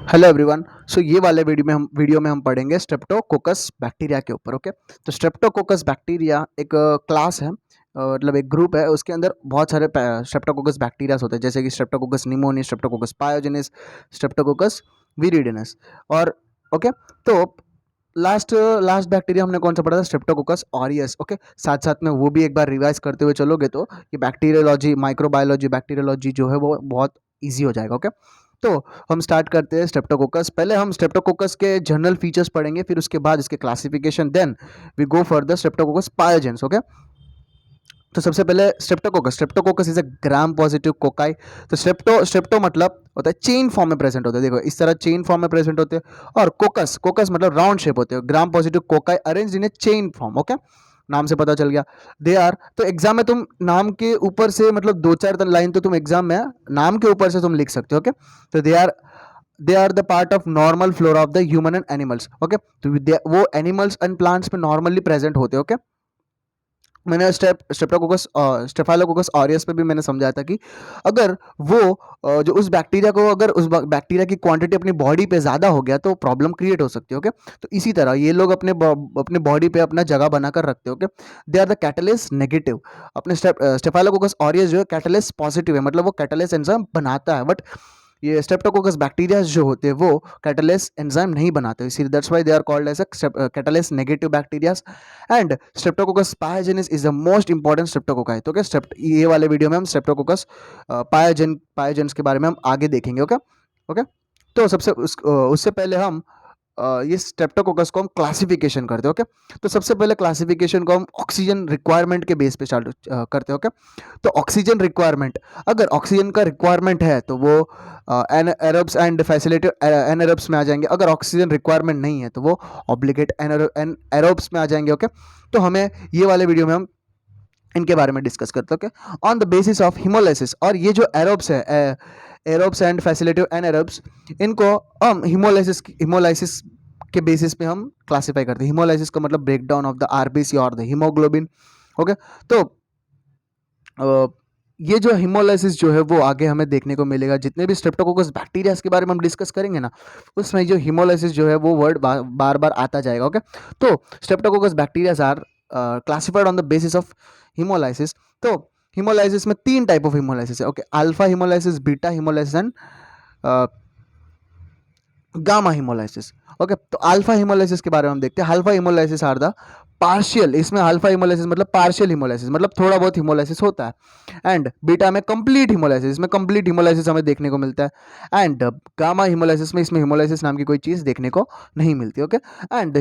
Hello everyone. सो ये वाले video में हम पढ़ेंगे स्ट्रेप्टोकोकस बैक्टीरिया के ऊपर। ओके, तो स्ट्रेप्टोकोकस बैक्टीरिया एक क्लास है, मतलब एक ग्रुप है। उसके अंदर बहुत सारे स्ट्रेप्टोकोकस बैक्टीरियाज होते हैं, जैसे कि स्ट्रेप्टोकोकस निमोनी, स्ट्रेप्टोकोकस पायोजेनिस, स्ट्रेप्टोकोकस विरिडिनस। और ओके, तो लास्ट लास्ट बैक्टीरिया हमने कौन सा पढ़ा था? Streptococcus aureus. ओके, साथ साथ में वो भी एक बार रिवाइज करते हुए चलोगे तो ये बैक्टीरियोलॉजी, माइक्रोबायोलॉजी, बैक्टीरियोलॉजी जो है वो बहुत ईजी हो जाएगा। ओके, तो हम स्टार्ट करते हैं स्ट्रेप्टोकोकस। पहले हम स्ट्रेप्टोकोकस के जनरल फीचर्स पढ़ेंगे, फिर उसके बाद इसके classification, then we go for the streptococcus pyogenes. Okay, तो सबसे पहले streptococcus. Streptococcus is a gram positive cocci. तो स्ट्रेप्टो मतलब होता है चेन फॉर्म में प्रेजेंट होते हैं। देखो इस तरह चेन फॉर्म में प्रेजेंट होते हैं। और कोकस मतलब राउंड शेप होते हैं। ग्राम positive cocci arrange in A chain form. Okay, नाम से पता चल गया। दे आर, तो एग्जाम में तुम नाम के ऊपर से मतलब दो चार लाइन तो तुम एग्जाम में नाम के ऊपर से तुम लिख सकते हो। ओके, तो they are the part of normal flora of the human and animals. Okay, तो वो एनिमल्स एंड प्लांट्स में नॉर्मली प्रेजेंट होते हैं। ओके, मैंने स्ट्रेप्टोकोकस स्टेफाइलोकोकस ऑरियस पे भी मैंने समझाया था कि अगर वो जो उस बैक्टीरिया को, अगर उस बैक्टीरिया की क्वांटिटी अपनी बॉडी पे ज़्यादा हो गया तो प्रॉब्लम क्रिएट हो सकती है। ओके, तो इसी तरह ये लोग अपने बॉडी पे अपना जगह बनाकर रखते हैं। Okay, they are the catalyst negative. अपने स्टेफाइलोकोकस ऑरियस जो है कैटलिस्ट पॉजिटिव है, मतलब वो कैटलिस्ट एंजाइम बनाता है। बट ये स्ट्रेप्टोकोकस बैक्टीरिया जो होते हैं वो कैटलेस एंजाइम नहीं बनाते, इसीलिए that's why they are called as catalase negative bacterias. And streptococcus pyogenes is the most important streptococci. तो क्या ये वाले वीडियो में हम स्ट्रेप्टोकोकस पायोजेंस के बारे में हम आगे देखेंगे। ओके ओके, तो उससे पहले हम ये स्ट्रेप्टोकोकस को हम क्लासिफिकेशन करते हैं। ओके, तो सबसे पहले क्लासिफिकेशन को हम ऑक्सीजन रिक्वायरमेंट के बेस पे स्टार्ट करते हैं। ओके, तो ऑक्सीजन रिक्वायरमेंट, अगर ऑक्सीजन का रिक्वायरमेंट है तो वो एनएरोब्स एंड फैसिलिटेटिव एनएरोब्स में आ जाएंगे। अगर ऑक्सीजन रिक्वायरमेंट नहीं है तो वो ऑब्लिगेट एनएरोब्स में आ जाएंगे। ओके, तो हमें ये वाले वीडियो में हम इनके बारे में डिस्कस करते हैं। Okay, on the basis of haemolysis, और ये जो एरोब्स है, एरोब्स एंड फैसिलिटेटिव एनएरोब्स, इनको हम हिमोलाइसिस के बेसिस पे हम क्लासिफाई करते हैं। हिमोलाइसिस का मतलब break down of the RBC और द हीमोग्लोबिन। ओके, तो ये जो हिमोलाइसिस जो है वो आगे हमें देखने को मिलेगा। जितने भी स्ट्रेप्टोकोकस बैक्टीरिया के बारे में हम डिस्कस करेंगे ना, उसमें जो हिमोलाइसिस जो है वो वर्ड बार बार आता जाएगा। ओके, तो streptococcus bacterias are classified on the basis of haemolysis. तो हिमोलाइसिस में तीन टाइप ऑफ हिमोलाइसिस है। Okay, alpha haemolysis, beta haemolysis and gamma haemolysis. Okay, तो अल्फा हिमोलाइसिस के बारे में हम देखते हैं। Alpha haemolysis are the partial, इसमें अल्फा हिमोलाइसिस मतलब पार्शियल हिमोलाइसिस, मतलब थोड़ा बहुत हिमोलाइसिस होता है। एंड बीटा में कंप्लीट हिमोलाइसिस, इसमें कंप्लीट हिमोलाइसिस हमें देखने को मिलता है। एंड गामा हिमोलाइसिस में, इसमें हिमोलाइसिस नाम की कोई चीज़ देखने को नहीं मिलती। ओके, एंड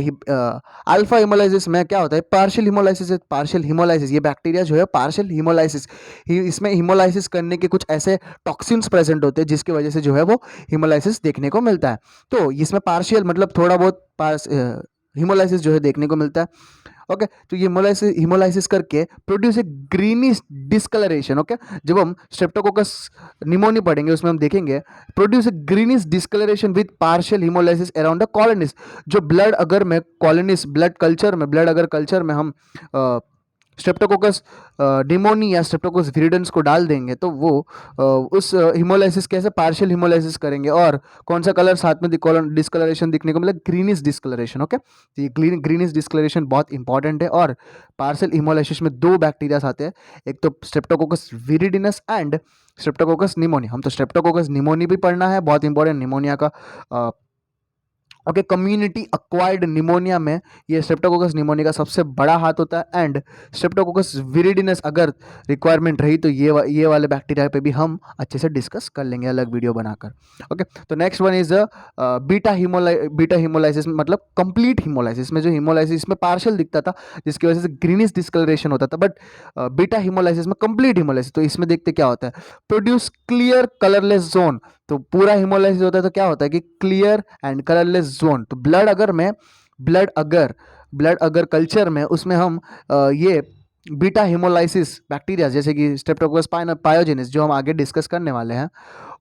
अल्फा हिमोलाइसिस में क्या होता है? Partial haemolysis. पार्शियल हिमोलाइसिस, ये बैक्टीरिया जो है पार्शियल हिमोलाइसिस, इसमें हिमोलाइसिस करने के कुछ ऐसे टॉक्सिन्स प्रेजेंट होते हैं जिसकी वजह से जो है वो हिमोलाइसिस देखने को मिलता है। तो इसमें पार्शियल मतलब थोड़ा बहुत हिमोलाइसिस जो है देखने को मिलता है। ओके, तो ये हिमोलाइसिस करके produce a greenish discolouration. Okay, जब हम स्ट्रेप्टोकोकस निमोनी पढ़ेंगे उसमें हम देखेंगे produce a greenish discolouration with partial haemolysis around the colonies. जो ब्लड अगर में कॉलोनीज, ब्लड अगर कल्चर में हम स्ट्रेप्टोकोकस निमोनी या स्ट्रेप्टोकोकस विरिडेंस को डाल देंगे तो वो उस हिमोलाइसिस कैसे पार्शियल हिमोलाइसिस करेंगे। और कौन सा कलर साथ में डिस्कलरेशन दिखने को मिला? Greenish discolouration. ओके, तो ये ग्रीनिश डिस्कलरेशन बहुत इंपॉर्टेंट है। और पार्शियल हिमोलाइसिस में दो बैक्टीरियाज आते हैं, एक तो स्ट्रेप्टोकोकस विरिडिनस एंड स्ट्रेप्टोकोकस निमोनी। हम तो स्ट्रेप्टोकोकस निमोनी भी पढ़ना है, बहुत इंपॉर्टेंट निमोनिया का। ओके, कम्युनिटी अक्वायर्ड निमोनिया में ये स्ट्रेप्टोकोकस निमोनिया का सबसे बड़ा हाथ होता है। एंड स्ट्रेप्टोकोकस विरिडिनस अगर रिक्वायरमेंट रही तो ये वाले बैक्टीरिया पे भी हम अच्छे से डिस्कस कर लेंगे अलग वीडियो बनाकर। ओके, तो next one is beta haemolysis, मतलब कंप्लीट हिमोलाइसिस में जो हिमोलाइसिस में पार्शियल दिखता था जिसकी वजह से ग्रीनिश डिस्कलरेशन होता था, बट बीटा हिमोलाइसिस में कंप्लीट हिमोलाइसिस। तो इसमें देखते क्या होता है? Produce clear colourless zone. तो पूरा हिमोलाइसिस होता है तो क्या होता है कि क्लियर एंड कलरलेस जोन। तो ब्लड अगर कल्चर में उसमें हम ये बीटा हिमोलाइसिस बैक्टीरिया जैसे कि स्ट्रेप्टोकोकस पायोजेनिस जो हम आगे डिस्कस करने वाले हैं,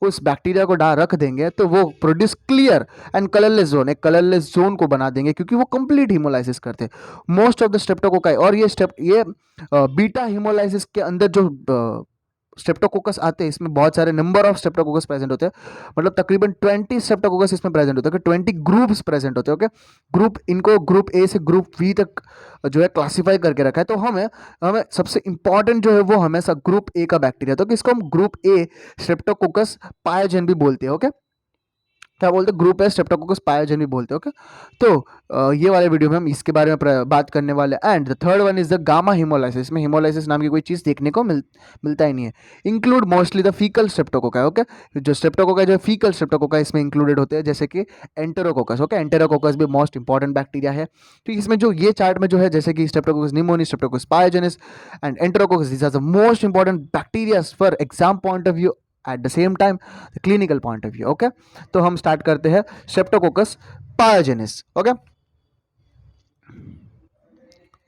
उस बैक्टीरिया को रख देंगे तो वो produce clear and colourless zone, एक कलरलेस जोन को बना देंगे क्योंकि वो कंप्लीट हिमोलाइसिस करते हैं मोस्ट ऑफ द स्ट्रेप्टोकोकाई। और ये बीटा हिमोलाइसिस के अंदर जो स्ट्रेप्टोकोकस आते हैं, इसमें बहुत सारे नंबर ऑफ स्ट्रेप्टोकोकस प्रेजेंट होते हैं, मतलब तकरीबन 20 स्ट्रेप्टोकोकस इसमें प्रेजेंट होते हैं, 20 ग्रुप्स प्रेजेंट होते हैं। ओके, ग्रुप इनको ग्रुप ए से ग्रुप वी तक जो है क्लासीफाई करके रखा है। तो हमें हमें सबसे इंपॉर्टेंट जो है वो हमेशा ग्रुप ए का बैक्टीरिया, तो किसको हम ग्रुप ए स्ट्रेप्टोकोकस पायोजेन भी बोलते हैं। ओके, क्या बोलते हैं, ग्रुप है स्ट्रेप्टोकोकस पायोजेन भी बोलते हैं। ओके, तो ये वाले वीडियो में हम इसके बारे में बात करने वाले हैं। And the third one is the gamma haemolysis. में हिमोलाइसिस नाम की कोई चीज़ देखने को मिलता ही नहीं है। Include mostly the fecal streptococci. Okay, जो स्ट्रेप्टोकोका जो फीकल स्ट्रेप्टोकोका इसमें इंक्लूडेड होते हैं, जैसे कि एंटेरोकोकस। ओके, एंटेरोकोकस भी मोस्ट इंपॉर्टेंट बैक्टीरिया है। तो इसमें जो ये चार्ट में जो है, जैसे कि streptococcus pneumoniae, streptococcus pyogenes and enterococcus, these are the most important bacteria for exam point of view, at the same time the clinical point of view. Okay, तो हम स्टार्ट करते हैं स्ट्रेप्टोकोकस पायोजेनिस। ओके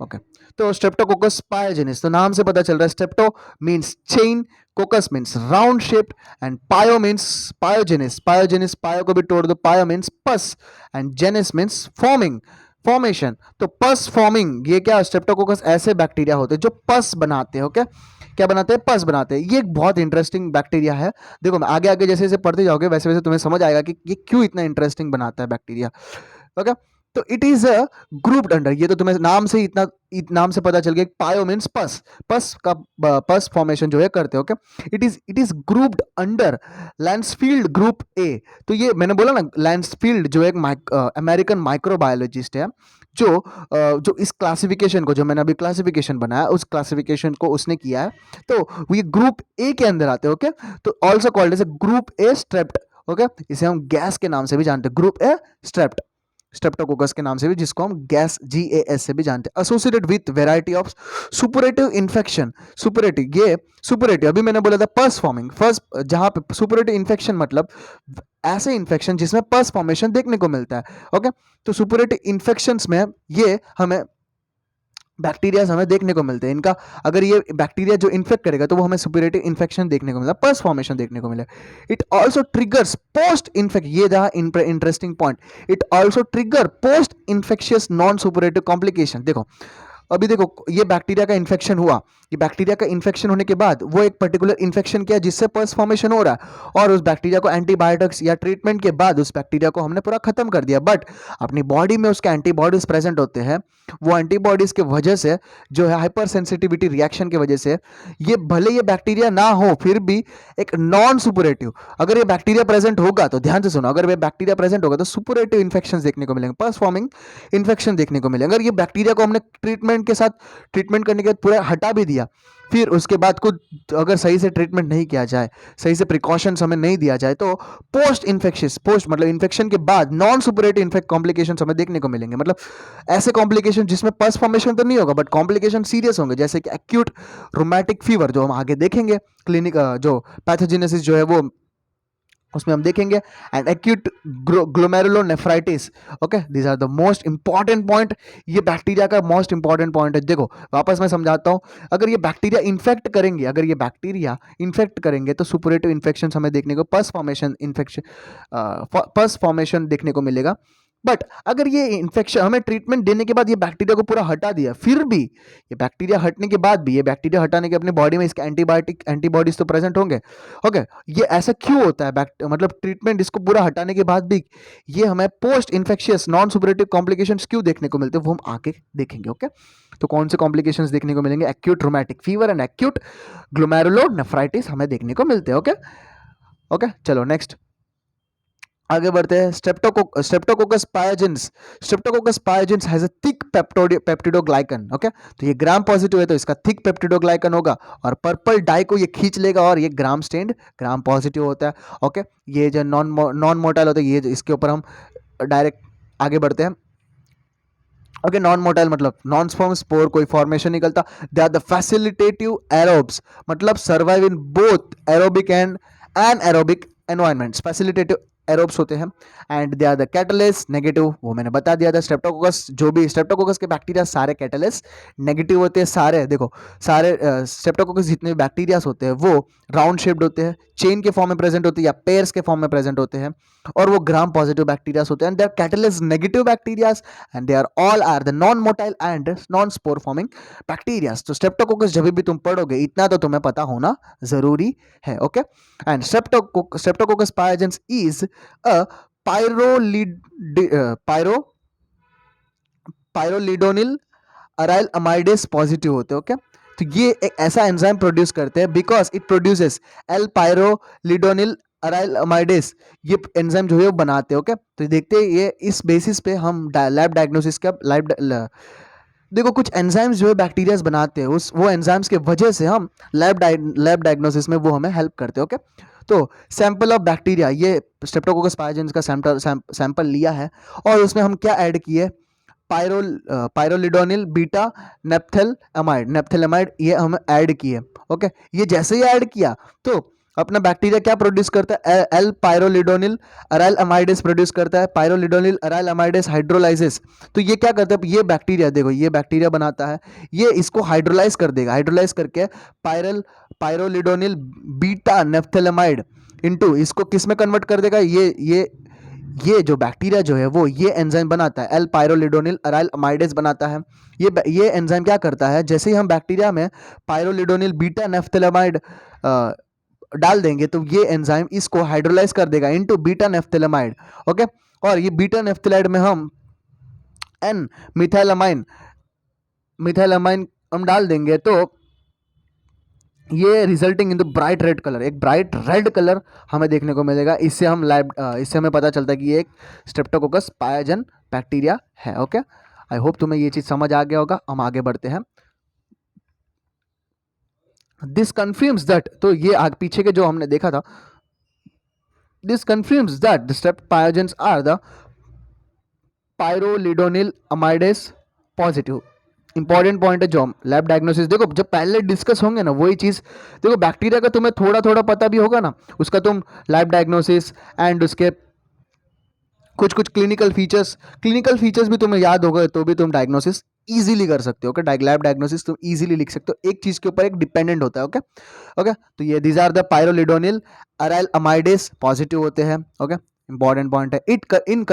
ओके, तो streptococcus pyogenes, तो नाम से पता चल रहा है, strepto means chain, coccus means round shaped and pyo means pyogenes. Pyogenes, pyo को भी तोड़ दो, पायो मींस पस and genes means forming, formation. तो पस फॉर्मिंग, ये क्या, स्ट्रेप्टोकोकस ऐसे बैक्टीरिया होते हैं जो पस बनाते हैं। ओके, क्या बनाते हैं, पस बनाते हैं। ये एक बहुत इंटरेस्टिंग बैक्टीरिया है। देखो मैं आगे आगे जैसे जैसे पढ़ते जाओगे वैसे वैसे तुम्हें समझ आएगा कि ये क्यों इतना इंटरेस्टिंग बनाता है बैक्टीरिया। ओके, तो it is a grouped under, ये तो तुम्हें नाम से ही नाम से पता चल गया, पायो मींस पस, पस का पस फॉर्मेशन जो है करते हो। Okay, it is grouped under Lancefield group A. तो ये मैंने बोला ना, लैंसफील्ड जो एक अमेरिकन माइक्रोबायोलॉजिस्ट है, जो इस क्लासिफिकेशन को, जो मैंने अभी क्लासिफिकेशन बनाया, उस क्लासिफिकेशन को उसने किया है। तो ये ग्रुप ए के अंदर आते हैं। ओके, तो also called as group A strept. Okay, इसे हम गैस के नाम से भी जानते हैं, ग्रुप ए स्ट्रेप्ट, स्ट्रेप्टोकोकस के नाम से भी, जिसको हम गैस GAS से भी जानते हैं। Associated with variety of superlative infection. Superlative, ये सुपरेटिव अभी मैंने बोला था पस फॉर्मिंग, फर्स्ट जहां पे सुपरेटिव इन्फेक्शन मतलब ऐसे इन्फेक्शन जिसमें पस फॉर्मेशन देखने को मिलता है। ओके, तो सुपरेटिव इन्फेक्शंस में ये हमें बैक्टीरिया हमें देखने को मिलते हैं। इनका अगर ये बैक्टीरिया जो इन्फेक्ट करेगा तो वो हमें सुपरेटिव इन्फेक्शन देखने को मिलेगा, पस फॉर्मेशन देखने को मिलेगा। It also triggers post infect, ये जहां interesting point, it also trigger post infectious non superlative complication. देखो अभी देखो, ये बैक्टीरिया का इन्फेक्शन हुआ, ये बैक्टीरिया का इन्फेक्शन होने के बाद वो एक पर्टिकुलर इन्फेक्शन किया जिससे पस फॉर्मेशन हो रहा है, और उस बैक्टीरिया को एंटीबायोटिक्स या ट्रीटमेंट के बाद उस बैक्टीरिया को हमने पूरा खत्म कर दिया, बट अपनी बॉडी में उसके एंटीबॉडीज प्रेजेंट होते हैं। वो एंटीबॉडीज के वजह से जो है हाइपर सेंसिटिविटी रिएक्शन की वजह से, ये भले ये बैक्टीरिया ना हो फिर भी एक नॉन सुपरेटिव, अगर ये बैक्टीरिया प्रेजेंट होगा तो ध्यान से सुनो, अगर ये बैक्टीरिया प्रेजेंट होगा तो सुपरेटिव इन्फेक्शन देखने को मिलेंगे, पस फॉर्मिंग इन्फेक्शन देखने को मिलेंगे। अगर ये बैक्टीरिया को हमने ट्रीटमेंट के साथ, ट्रीटमेंट करने के बाद पूरा हटा भी दिया, फिर उसके बाद कुछ अगर सही से ट्रीटमेंट नहीं किया जाए, सही से प्रिकॉशंस हमें नहीं दिया जाए, तो पोस्ट इन्फेक्शियस, पोस्ट मतलब इन्फेक्शन के बाद नॉन सुपरेटिव इन्फेक्ट कॉम्प्लिकेशंस हमें देखने को मिलेंगे। मतलब ऐसे कॉम्प्लिकेशन जिसमें पस फॉर्मेशन तो नहीं होगा बट कॉम्प्लिकेशन सीरियस होंगे, जैसे कि एक्यूट रोमैटिक फीवर, जो हम आगे देखेंगे क्लिनिक, जो पैथोजेनेसिस जो है वो उसमें हम देखेंगे, and acute glomerulonephritis. Okay, these are the most important point, ये बैक्टीरिया का मोस्ट इंपॉर्टेंट पॉइंट है। देखो वापस मैं समझाता हूँ, अगर ये बैक्टीरिया इन्फेक्ट करेंगे, अगर ये बैक्टीरिया इन्फेक्ट करेंगे तो सुपरेटिव इन्फेक्शन हमें देखने को, pus formation infection, pus formation देखने को मिलेगा। बट अगर ये इन्फेक्शन हमें ट्रीटमेंट देने के बाद ये बैक्टीरिया को पूरा हटा दिया, फिर भी ये बैक्टीरिया हटने के बाद भी, ये बैक्टीरिया हटाने के अपने बॉडी में इसके एंटीबॉडीज तो प्रेजेंट होंगे। ओके, ये ऐसा क्यों होता है, मतलब ट्रीटमेंट इसको पूरा हटाने के बाद भी ये हमें post infectious non superlative complications क्यों देखने को मिलते हैं, वो हम आगे देखेंगे। ओके, तो कौन से कॉम्प्लिकेशंस देखने को मिलेंगे, acute rheumatic fever and acute glomerulonephritis हमें देखने को मिलते हैं। ओके ओके, चलो नेक्स्ट आगे बढ़ते हैं। Streptococcus pyogenes, Streptococcus pyogenes has a thick peptidoglycan. Okay, तो ये ग्राम पॉजिटिव है तो इसका थिक पेप्टिडोग्लाइकन होगा, और पर्पल डाई को ये खींच लेगा और ये ग्राम स्टेन्ड ग्राम पॉजिटिव होता है। ओके, ये जो नॉन मोटाइल होता है, ये इसके ऊपर हम डायरेक्ट आगे बढ़ते हैं। ओके, नॉन मोटाइल मतलब नॉन फॉर्म स्पोर, कोई फॉर्मेशन निकलता। They are the facilitative aerobes, मतलब survive in both aerobic and anaerobic environment facilitative aerobes होते हैं and they are the catalyst negative, वो मैंने बता दिया था। स्ट्रेप्टोकोकस, जो भी स्ट्रेप्टोकोकस के बैक्टीरिया सारे कैटलिस्ट नेगेटिव होते हैं, सारे देखो सारे स्ट्रेप्टोकोकस जितने भी बैक्टीरियाज होते हैं वो राउंड शेप्ड होते हैं, चेन के फॉर्म में प्रेजेंट होते हैं या पेयर्स के फॉर्म में प्रेजेंट होते हैं, और वो ग्राम पॉजिटिव बैक्टीरियाज होते हैं and they are catalase negative bacterias and they are the non motile and non spore forming bacterias. तो स्ट्रेप्टोकोकस जब भी तुम पढ़ोगे इतना तो तुम्हें पता होना जरूरी है, okay. And streptococcus pyogenes is a pyrrolid pyrro pyrrolidonyl aryl amidase positive होते हैं, ओके। तो ये एक ऐसा एंजाइम प्रोड्यूस करते हैं because it produces L pyrrolidonyl aryl amidase, ये एंजाइम जो है वो बनाते हैं, ओके। तो देखते हैं ये इस बेसिस पे हम लैब डायग्नोसिस का देखो कुछ एंजाइम्स जो है बैक्टीरियाज बनाते हैं, उस वो एंजाइम्स के वजह से हम लैब डायग्नोसिस में वो हमें हेल्प करते हैं, ओके। तो सैंपल ऑफ बैक्टीरिया, ये स्ट्रेप्टोकोकस पायोजेंस का सैंपल लिया है और उसमें हम क्या ऐड किए, पायरोलिडोनिल बीटा नेप्थेलेमाइड ये हम ऐड किए, ओके। ये जैसे ही ऐड किया तो अपना बैक्टीरिया क्या प्रोड्यूस करता है, एल पायरोलिडोनिल अराइल अमाइडेस प्रोड्यूस करता है, पायरोलिडोनिल अराइल अमाइडेस हाइड्रोलाइसिस। तो ये क्या करता है, ये बैक्टीरिया देखो ये बैक्टीरिया बनाता है, ये इसको हाइड्रोलाइज कर देगा, हाइड्रोलाइज करके पायरोलिडोनिल बीटा नेप्थेलेमाइड इनटू इसको किस में कन्वर्ट कर देगा, ये जो बैक्टीरिया जो है वो ये एंजाइम बनाता है, एल पायरोलिडोनिल अराइल अमाइडेस बनाता है। ये एंजाइम क्या करता है, जैसे ही हम बैक्टीरिया में पायरोलिडोनिल बीटा नेफ्थेलेमाइड डाल देंगे तो ये एंजाइम इसको हाइड्रोलाइज कर देगा इनटू बीटा नेफ्थेलेमाइड, ओके। और ये बीटा नेफ्थेलाइड में हम एन मिथाइलामाइन हम डाल देंगे तो ये resulting in the bright red colour, एक ब्राइट रेड कलर हमें देखने को मिलेगा। इससे हमें पता चलता है कि ये एक स्ट्रेप्टोकोकस पायोजन बैक्टीरिया है, ओके। आई होप तुम्हें ये चीज़ समझ आ गया होगा। हम आगे बढ़ते हैं। दिस कन्फर्म्स दैट, तो ये आगे पीछे के जो हमने देखा था, this confirms that the strept pyogenes are the pyrrolidonyl amidase positive. Important point है जो हम लैब डायग्नोसिस, देखो जब पहले डिस्कस होंगे ना वही चीज़, देखो बैक्टीरिया का तुम्हें थोड़ा थोड़ा पता भी होगा ना, उसका तुम लैब डायग्नोसिस एंड उसके कुछ कुछ क्लिनिकल फीचर्स भी तुम्हें याद होगा तो भी तुम डायग्नोसिस इजीली कर सकते हो, ओके। लैब डायग्नोसिस तुम इजीली लिख सकते हो, एक चीज़ के ऊपर एक डिपेंडेंट होता है, ओके ओके। तो ये these are the pyrrolidonyl aryl amidase positive होते हैं, ओके। इंपॉर्टेंट पॉइंट है इन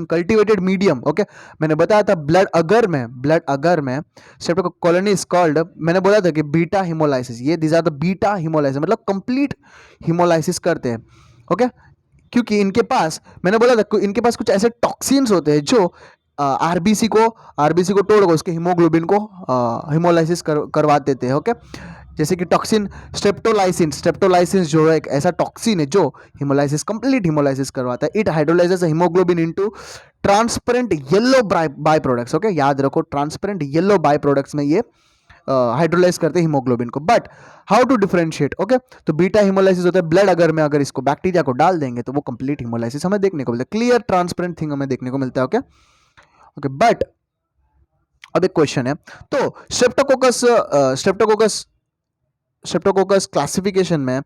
कल्टिवेटेड मीडियम, ओके। मैंने बताया था ब्लड अगर में स्ट्रेप्टोकोकस कॉलोनी इज कॉल्ड, मैंने बोला था कि बीटा हिमोलाइसिस, ये these are the beta haemolysis मतलब कंप्लीट हिमोलाइसिस करते हैं, ओके। क्योंकि इनके पास, मैंने बोला था इनके पास कुछ ऐसे टॉक्सिन्स होते हैं जो आरबीसी को तोड़ कर उसके हीमोग्लोबिन को हिमोलाइसिस करवा देते हैं, ओके। जैसे कि टॉक्सिन स्ट्रेप्टोलाइसिन जो है एक ऐसा टॉक्सिन है जो कंप्लीट हिमोलाइसिस करवाता है। It hydrolyses haemoglobin into transparent yellow by products, okay. याद रखो ट्रांसपेरेंट येलो बाय प्रोडक्ट्स में ये हाइड्रोलाइज करते हैं हीमोग्लोबिन को। But how to differentiate, okay. तो बीटा हिमोलाइसिस होता है ब्लड अगर इसको बैक्टीरिया को डाल देंगे तो वो कंप्लीट हिमोलाइसिस हमें देखने को मिलता है, क्लियर ट्रांसपेरेंट थिंग हमें देखने को मिलता है, ओके ओके। बट अब एक क्वेश्चन है, तो स्ट्रेप्टोकोकस क्लासिफिकेशन में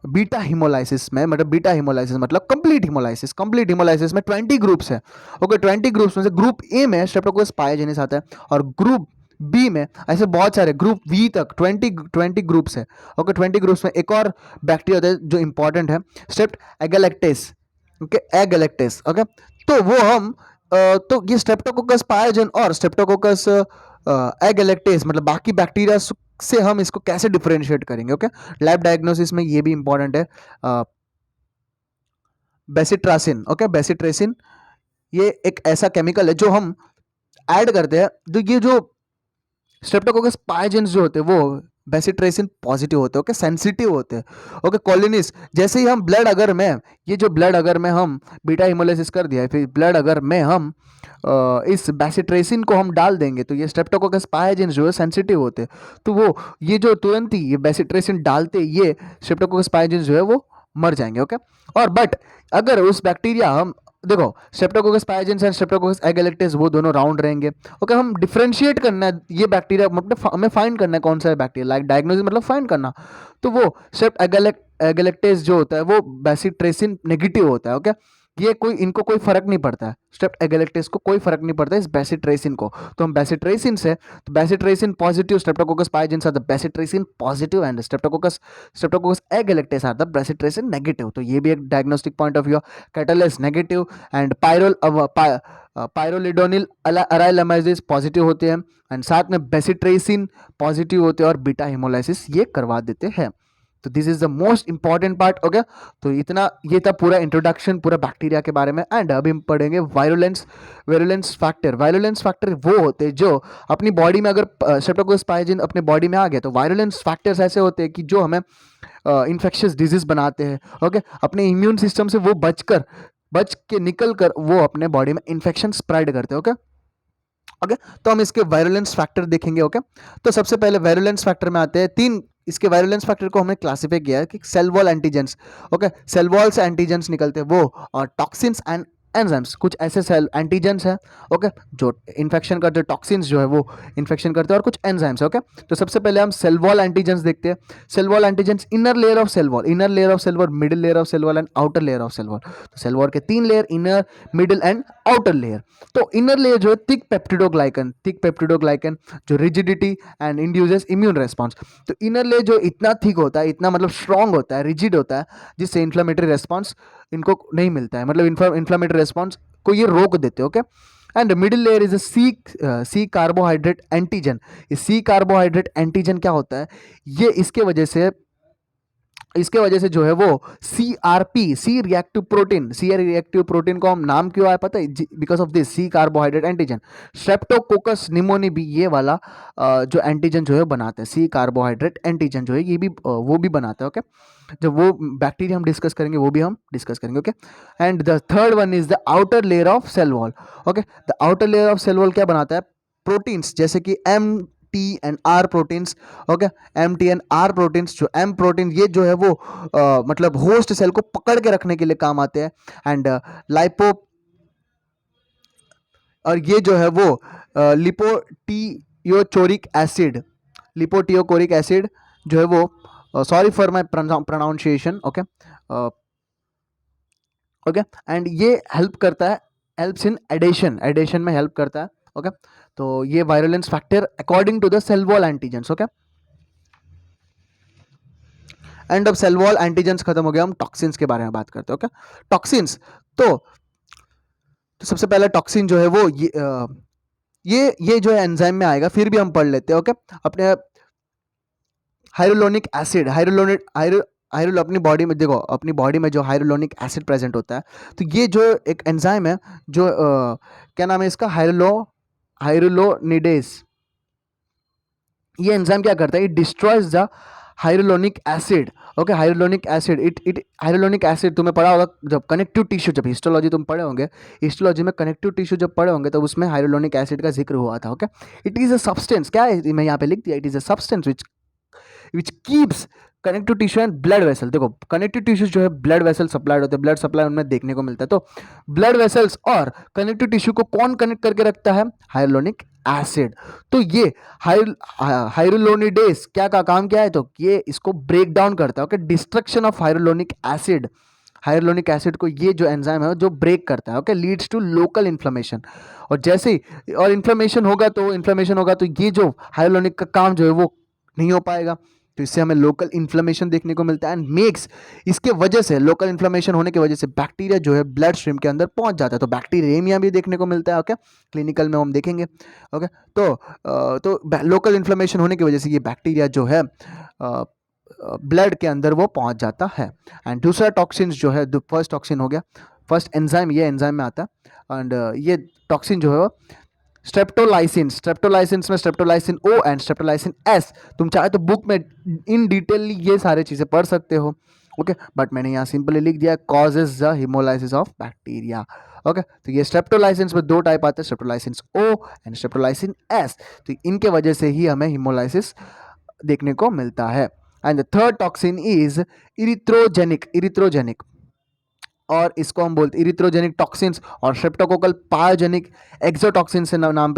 बीटा हिमोलाइसिस मतलब कंप्लीट हिमोलाइसिस में 20 ग्रुप्स है, ओके। 20 ग्रुप्स में से ग्रुप ए में स्ट्रेप्टोकोकस पायोजेनिस आता है और ग्रुप बी में ऐसे बहुत सारे ग्रुप वी तक 20 ग्रुप्स है, ओके। 20 ग्रुप्स में एक और बैक्टीरिया होता है जो इंपॉर्टेंट है, स्ट्रेप्ट एगेलेक्टेस, ओके, एगेलेक्टेस, ओके। तो वो हम तो ये स्ट्रेप्टोकोकस पायोजन और स्ट्रेप्टोकोकस एगेलेक्टेस मतलब बाकी बैक्टीरिया से हम इसको कैसे डिफरेंशिएट करेंगे, ओके। लैब डायग्नोसिस में ये भी इंपॉर्टेंट है। बेसिट्रासिन, ओके, बेसिट्रेसिन ये एक ऐसा केमिकल है जो हम ऐड करते हैं, तो ये जो स्ट्रेप्टोकोकस पायोजेंस जो होते हैं वो बेसिट्रेसिन पॉजिटिव होते हैं, ओके, सेंसिटिव होते हैं, ओके। कॉलोनीज जैसे ही हम ब्लड अगर में हम बीटा हिमोलाइसिस कर दिया है, फिर ब्लड अगर में हम इस बेसिट्रेसिन को हम डाल देंगे तो ये स्ट्रेप्टोकोकस पायोजेंस जो है सेंसिटिव होते हैं, तो वो ये जो तुरंत ही ये बेसिट्रेसिन डालते ये स्ट्रेप्टोकोकस पायोजेंस जो है वो मर जाएंगे, ओके। और बट अगर उस बैक्टीरिया हम देखो स्ट्रेप्टोकोकस पायोजेंस एंड स्ट्रेप्टोकोकस एगेलेक्टिस वो दोनों राउंड रहेंगे, ओके। हम डिफरेंशिएट करना है ये बैक्टीरिया मतलब हमें फाइंड करना है कौन सा है बैक्टीरिया, लाइक डायग्नोसिस मतलब फाइंड करना, तो वो स्ट्रेप्ट एगेलेक्टेस जो होता है वो बेसिट्रेसिन नेगेटिव होता है। ओके, ये कोई इनको कोई फर्क नहीं पड़ता है, स्ट्रेप्ट एगेलेक्टेस को कोई फर्क नहीं पड़ता है इस बेसिट्रेसिन को। तो हम बेसिट्रेसिन से, तो bacitracin positive streptococcus pyogenes are the bacitracin positive and streptococcus agalactiae are the bacitracin negative. तो ये भी एक diagnostic point of view. Catalase negative and pyrrolidonyl arylamidase positive होते हैं एंड साथ में बेसिट्रेसिन पॉजिटिव होते हैं और बीटा हिमोलाइसिस ये करवा देते हैं। तो this is the most important part. Okay, तो इतना ये था पूरा इंट्रोडक्शन पूरा बैक्टीरिया के बारे में। एंड अभी हम पढ़ेंगे वायरुलेंस फैक्टर। वायरुलेंस फैक्टर वो होते हैं जो अपनी बॉडी में, अगर स्ट्रेप्टोकोकस पाइजेन अपने बॉडी में आ गया तो वायरुलेंस फैक्टर्स ऐसे होते हैं कि जो हमें इन्फेक्शियस डिजीज बनाते हैं। ओके, अपने इम्यून सिस्टम से वो बच के निकल कर वो अपने बॉडी में इन्फेक्शन स्प्रेड करते हैं। ओके ओके, तो हम इसके वायरुलेंस फैक्टर देखेंगे। ओके, तो सबसे पहले वायरुलेंस फैक्टर में आते हैं तीन। इसके वायरुलेंस फैक्टर को हमने क्लासिफाई किया है कि cell wall antigens. Okay, cell wall से एंटीजेंस निकलते हैं वो, और टॉक्सिन्स एंड एंजाइम्स, कुछ ऐसे सेल एंटीजेंस है। ओके, जो इन्फेक्शन करते हैं, टॉक्सिन्स जो है वो इन्फेक्शन करते हैं, और कुछ एंजाइम्स है। ओके, तो सबसे पहले हम सेल वॉल एंटीजेंस देखते हैं। Cell wall antigens, inner layer of cell wall, middle layer of cell wall and outer layer of cell wall. तो सेल वॉल के तीन layer, inner, middle and outer layer. तो इनर लेयर जो है thick peptidoglycan जो rigidity and induces immune response. तो inner layer जो इतना थिक होता है, इतना मतलब स्ट्रॉन्ग होता है, रिजिड होता है, जिससे इन्फ्लेमेटरी रेस्पॉन्स इनको नहीं मिलता है, मतलब इन्फ्लेमेटरी रेस्पॉन्स को ये रोक देते हैं। Okay, and middle layer is C carbohydrate antigen. ये सी कार्बोहाइड्रेट एंटीजन क्या होता है, ये इसके वजह से जो है वो सी रिएक्टिव प्रोटीन को हम नाम क्यों आया पता है, because of this C carbohydrate antigen. Streptococcus pneumoniae भी ये वाला जो एंटीजन जो है बनाते हैं, सी कार्बोहाइड्रेट एंटीजन जो है ये भी वो भी बनाता है। ओके, जब वो बैक्टीरिया हम डिस्कस करेंगे वो भी हम डिस्कस करेंगे। Okay, and the third one is the outer layer of cell wall. Okay, the outer layer of cell wall क्या बनाता है, प्रोटीन्स जैसे कि M T and R proteins. Okay, M T and R proteins, जो M protein ये जो है वो मतलब होस्ट सेल को पकड़ के रखने के लिए काम आते हैं। एंड लाइपो, और ये जो है वो लिपोटियोचोरिक एसिड जो है वो, sorry for my pronunciation. Okay okay, and ये हेल्प करता है, हेल्प्स इन एडेशन में हेल्प करता है। ओके, तो ये virulence factor according to the cell wall antigens. Okay, and अब सेल वॉल एंटीजेंस खत्म हो गया, हम टॉक्सिन्स के बारे में बात करते हैं। ओके, टॉक्सिन्स, तो सबसे पहला टॉक्सिन जो है वो ये जो है एंजाइम में आएगा, फिर भी हम पढ़ लेते हैं। ओके, अपने हाइरुलोनिक एसिड, अपनी बॉडी में देखो, अपनी बॉडी में जो हाइरुलोनिक एसिड प्रेजेंट होता है, तो ये जो एक एंजाइम है जो क्या नाम है इसका, हाइरुलोनिडेस। ये एंजाइम क्या करता है, it destroys the hyaluronic acid. Okay, hyaluronic acid तुम्हें पढ़ा होगा जब कनेक्टिव टिश्यू, जब हिस्टोलॉजी तुम पढ़े होंगे, हिस्टोलॉजी में कनेक्टिव टिश्यू जब पढ़े होंगे तब उसमें हाइरुलोनिक एसिड का जिक्र हुआ था। Okay, it is a substance, क्या है मैं यहाँ पे लिख दिया, it is a substance which keeps connective tissue and blood vessel. देखो, कनेक्टिव टिश्यूज जो है ब्लड वेसल सप्लाइड होते हैं, ब्लड सप्लाई उनमें देखने को मिलता है। तो ब्लड वेसल्स और कनेक्टिव टिश्यू को कौन कनेक्ट करके रखता है, हाइरुलोनिक एसिड। तो ये हाइरुलोनिडेस क्या का काम क्या है, तो ये इसको ब्रेक डाउन करता है। Okay, destruction of hyaluronic acid को ये जो एंजाइम है जो ब्रेक करता है। Okay, leads to local inflammation, और जैसे ही और इन्फ्लेमेशन होगा तो ये जो हाइरुलोनिक का काम जो है वो नहीं हो पाएगा, तो इससे हमें लोकल इन्फ्लेमेशन देखने को मिलता है। एंड मेक्स, इसके वजह से, लोकल इन्फ्लेमेशन होने की वजह से बैक्टीरिया जो है ब्लड स्ट्रीम के अंदर पहुंच जाता है, तो बैक्टीरियमिया भी देखने को मिलता है। ओके, क्लिनिकल में हम देखेंगे। ओके, तो लोकल इन्फ्लेमेशन होने की वजह से ये बैक्टीरिया जो है ब्लड के अंदर वो पहुंच जाता है। एंड दूसरा टॉक्सिन जो है, फर्स्ट टॉक्सिन हो गया, फर्स्ट एंजाइम, ये एंजाइम में आता है। एंड ये टॉक्सिन जो है स्ट्रेप्टोलाइसिन में streptolysin O and streptolysin S. तुम चाहे तो बुक में इन डिटेल ये सारे चीज़ें पढ़ सकते हो। ओके, बट मैंने यहाँ सिंपली लिख दिया causes the haemolysis of bacteria. Okay, तो ये स्ट्रेप्टोलाइसिन में दो टाइप आते हैं, streptolysin O and streptolysin S. तो इनके वजह से ही हमें हिमोलाइसिस देखने को मिलता है। And the third toxin is इरिथ्रोजेनिक, और इसको हम बोलते हैं इरिथ्रोजेनिक टॉक्सिन्स, और स्ट्रेप्टोकोकल पायोजेनिक एक्सोटॉक्सिन से नाम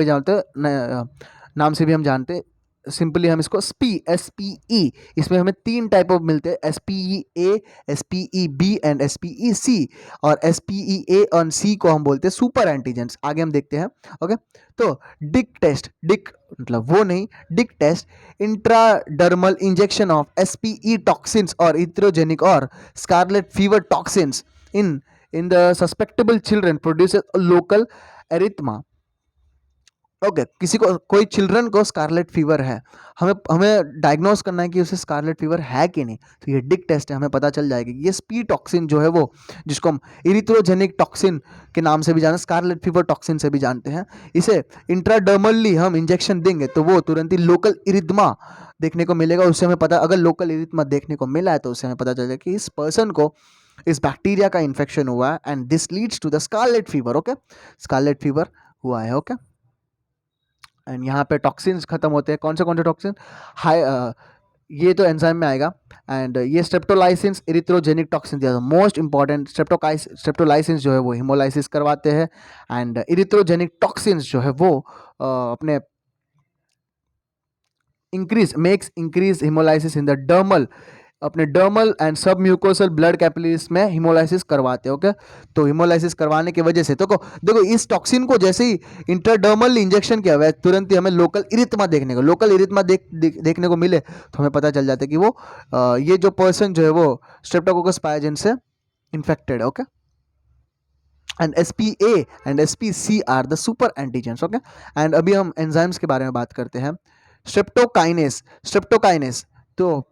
से भी हम जानते हैं, सिंपली हम इसको SPE, इसमें हमें 3 टाइप ऑफ मिलते हैं, SPEA, SPEB एंड SPEC। और SPEA और C को हम बोलते हैं सुपर एंटीजेंस। आगे हम देखते हैं। ओके, तो डिक टेस्ट, डिक मतलब वो नहीं, Dick test intradermal injection of SPE toxins और इथ्रोजेनिक और scarlet fever toxins in the susceptible children produces local erythema. Okay, किसी को, कोई चिल्ड्रन को स्कारलेट फीवर है, हमें हमें डायग्नोस करना है कि उसे स्कारलेट फीवर है कि नहीं, तो ये डिक टेस्ट है, हमें पता चल जाएगा कि ये स्पी टॉक्सिन जो है वो, जिसको हम इरिथ्रोजेनिक टॉक्सिन के नाम से भी जानते हैं, स्कारलेट फीवर टॉक्सिन से भी जानते हैं, इसे इंट्राडर्मली हम इंजेक्शन देंगे तो वो तुरंत ही लोकल इरिथमा देखने को मिलेगा। उससे हमें पता, अगर लोकल इरिथमा देखने को मिला है तो उससे हमें पता चल जाएगा कि इस पर्सन को इस बैक्टीरिया का इन्फेक्शन हुआ है and this leads to the scarlet fever. Okay, scarlet fever हुआ है। ओके, एंड यहाँ पे टॉक्सिन्स खत्म होते हैं। कौन से टॉक्सिन? हाई, ये तो एंजाइम में आएगा। एंड ये स्ट्रेप्टोलाइसिन्स इरिथ्रोजेनिक टॉक्सिन दिया, मोस्ट इंपॉर्टेंट। स्ट्रेप्टोलाइसिन्स जो है वो हिमोलाइसिस करवाते हैं एंड इरिथ्रोजेनिक टॉक्सिन्स जो है वो अपने makes increase haemolysis in the dermal, अपने डर्मल एंड सब म्यूकोसल ब्लड कैपिलरीज में हिमोलाइसिस करवाते हैं। ओके, तो हिमोलाइसिस करवाने की वजह से तो देखो इस टॉक्सिन को जैसे ही इंटरडर्मल इंजेक्शन किया हुआ है, तुरंत ही हमें लोकल इरिथमा देखने को मिले तो हमें पता चल जाता है कि वो ये जो पर्सन जो है वो स्ट्रेप्टोकोकस पायजेंस से इन्फेक्टेड है। Okay, and SPA and SPC are the super antigens. Okay, and अभी हम एंजाइम्स के बारे में बात करते हैं। स्ट्रेप्टोकाइनेस, तो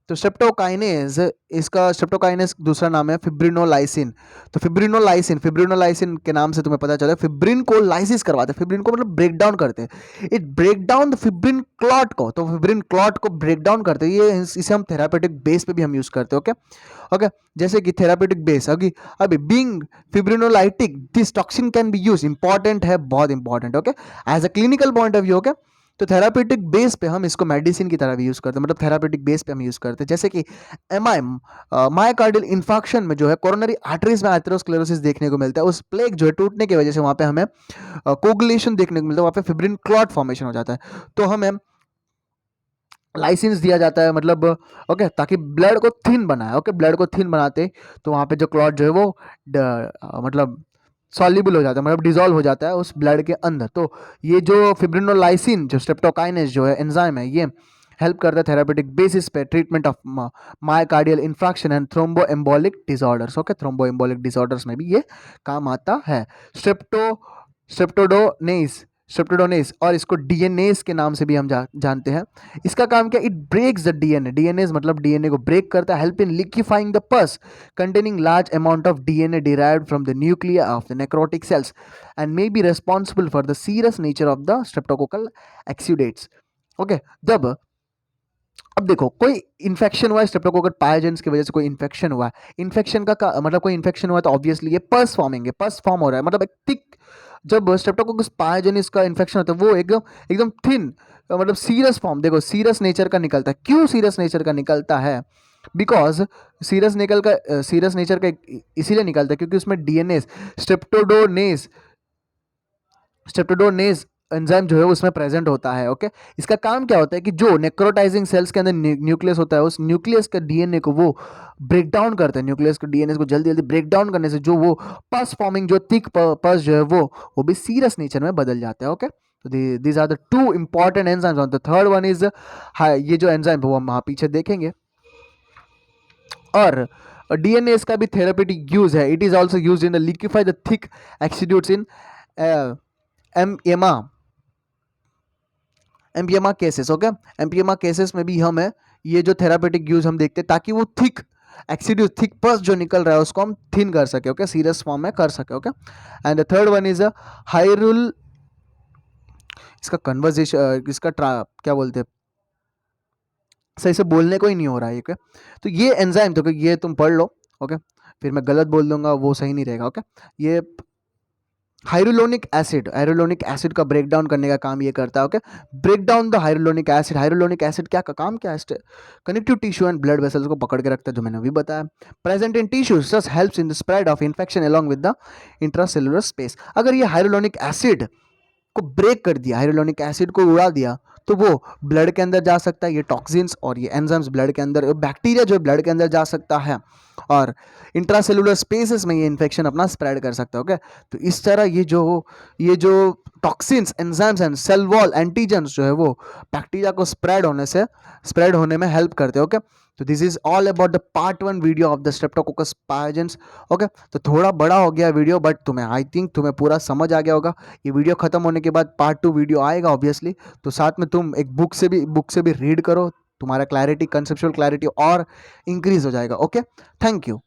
स्ट्रेप्टोकाइनेज, इसका स्ट्रेप्टोकाइनेज दूसरा नाम है फिब्रिनोलाइसिन। तो फिब्रिनोलाइसिन के नाम से तुम्हें पता चला, फिब्रिन को लाइसिस करवाते हैं, फिब्रिन को मतलब ब्रेक डाउन करते हैं, it break down the fibrin clot को, तो फिब्रिन क्लॉट को ब्रेक डाउन करते हैं। ये इसे हम थेरापेटिक बेस पे भी हम यूज करते हैं। ओके, ओके, जैसे कि थेरापेटिक बेस, अभी being fibrinolytic this toxin can be use, important है, बहुत important. Okay, as a clinical point of view. Okay, तो थेरापेटिक बेस पे हम इसको मेडिसिन की तरह भी यूज करते हैं, मतलब थेरापेटिक बेस पे हम यूज करते हैं। जैसे कि मायोकार्डियल इन्फार्क्शन में जो है कोरोनरी आर्टरीज में एथेरोस्क्लेरोसिस देखने को मिलता है, उस प्लेग जो है टूटने की वजह से वहां पे हमें कोगुलेशन देखने को मिलता है, वहां पे फिब्रिन क्लॉट फॉर्मेशन हो जाता है, तो हमें लाइसेंस दिया जाता है, मतलब ओके, ताकि ब्लड को थिन बनाए। ओके, ब्लड को थिन बनाते तो वहाँ पे जो क्लॉट जो है वो मतलब सॉल्युबल हो जाता है, मतलब डिजोल्व हो जाता है उस ब्लड के अंदर। तो ये जो फिब्रिनोलाइसिन, जो स्ट्रेप्टोकाइनेज जो है एंजाइम है, ये हेल्प करता है थेरापेटिक बेसिस पे treatment of myocardial infarction and thrombo एम्बोलिक disorders. Okay, thrombo एम्बोलिक disorders में भी ये काम आता है। स्ट्रेप्टोडोनेस, और इसको डीएनएस के नाम से भी हम जानते हैं। इसका काम क्या? It breaks the DNA, DNase मतलब डीएनए को ब्रेक करता है, help in liquefying the pus containing large amount of DNA derived from the nuclei of the necrotic cells and may be responsible for the serous nature of the streptococcal exudates. Okay, अब देखो कोई infection हुआ है, streptococcal pyogenes की वजह से कोई infection हुआ है, इन्फेक्शन का मतलब कोई इन्फेक्शन हुआ है तो ऑब्वियसली ये पस फॉर्मिंग है, पस फॉर्म हो रहा है, मतलब एक थिक, जब स्ट्रेप्टोकोकस पायोजेनिस का इन्फेक्शन होता है वो एकदम एकदम थिन, मतलब सीरस फॉर्म, देखो सीरस नेचर का निकलता है। क्यों सीरस नेचर का निकलता है? बिकॉज सीरस नेचर का इसीलिए निकलता है क्योंकि उसमें डीएनए स्ट्रेप्टोडोनेज एंजाइम जो है उसमें प्रेजेंट होता है। ओके, इसका काम क्या होता है कि जो नेक्रोटाइजिंग सेल्स के अंदर न्यूक्लियस होता है, उस न्यूक्लियस का डीएनए को वो ब्रेक डाउन करते हैं, न्यूक्लियस के डीएनए को जल्दी जल्दी ब्रेक डाउन करने से जो वो पस फॉर्मिंग, जो थिक पस जो है वो भी सीरस नेचर में बदल जाता है। ओके, तो these are the two important enzymes. The third one is ये जो एंजाइम वो हम वहाँ पीछे देखेंगे। और डीएनए का भी थेरापेटिक यूज है, it is also use in liquify the thick exudates in empyema cases. Okay, empyema cases में भी हमें ये जो थेरापेटिक यूज हम देखते हैं ताकि वो थिक एक्सीड्यूस, थिक पस जो निकल रहा है उसको हम थिन कर सके। ओके, सीरियस फॉर्म में कर सके। Okay, and the third one is hyal, इसका कन्वर्जेशन, इसका क्या बोलते हैं, सही से बोलने को ही नहीं हो रहा है। ओके, तो ये एंजाइम, तो ये तुम पढ़ लो। ओके, फिर मैं गलत बोल दूंगा वो सही नहीं रहेगा। ओके, ये हाइरुलोनिक एसिड का ब्रेक डाउन करने का काम ये करता है। Okay, break down the hyaluronic acid क्या का काम क्या है? Connective tissue and blood vessels को पकड़ के रखता है, जो मैंने अभी बताया। Present in tissues just helps in the spread of infection along with the intracellular space. अगर ये हाइरुलोनिक एसिड को ब्रेक कर दिया, हाइरुलोनिक एसिड को उड़ा दिया, तो वो ब्लड के अंदर जा सकता है, ये टॉक्सिन्स और ये एंजाइम्स ब्लड के अंदर, बैक्टीरिया जो है ब्लड के अंदर जा सकता है और इंट्रासेलुलर स्पेसेस में ये इन्फेक्शन अपना स्प्रेड कर सकता है। ओके, तो इस तरह ये जो toxins, enzymes and cell wall antigens जो है वो बैक्टीरिया को स्प्रेड होने में हेल्प करते हैं। ओके, तो this is all about the part 1 video of the streptococcus pyogenes. Okay, तो थोड़ा बड़ा हो गया वीडियो, बट आई थिंक तुम्हें पूरा समझ आ गया होगा। ये वीडियो खत्म होने के बाद पार्ट 2 वीडियो आएगा ऑब्वियसली, तो साथ में तुम एक बुक से भी रीड करो, तुम्हारा क्लैरिटी, कंसेप्चुअल क्लैरिटी और इंक्रीज हो जाएगा। Okay, thank you.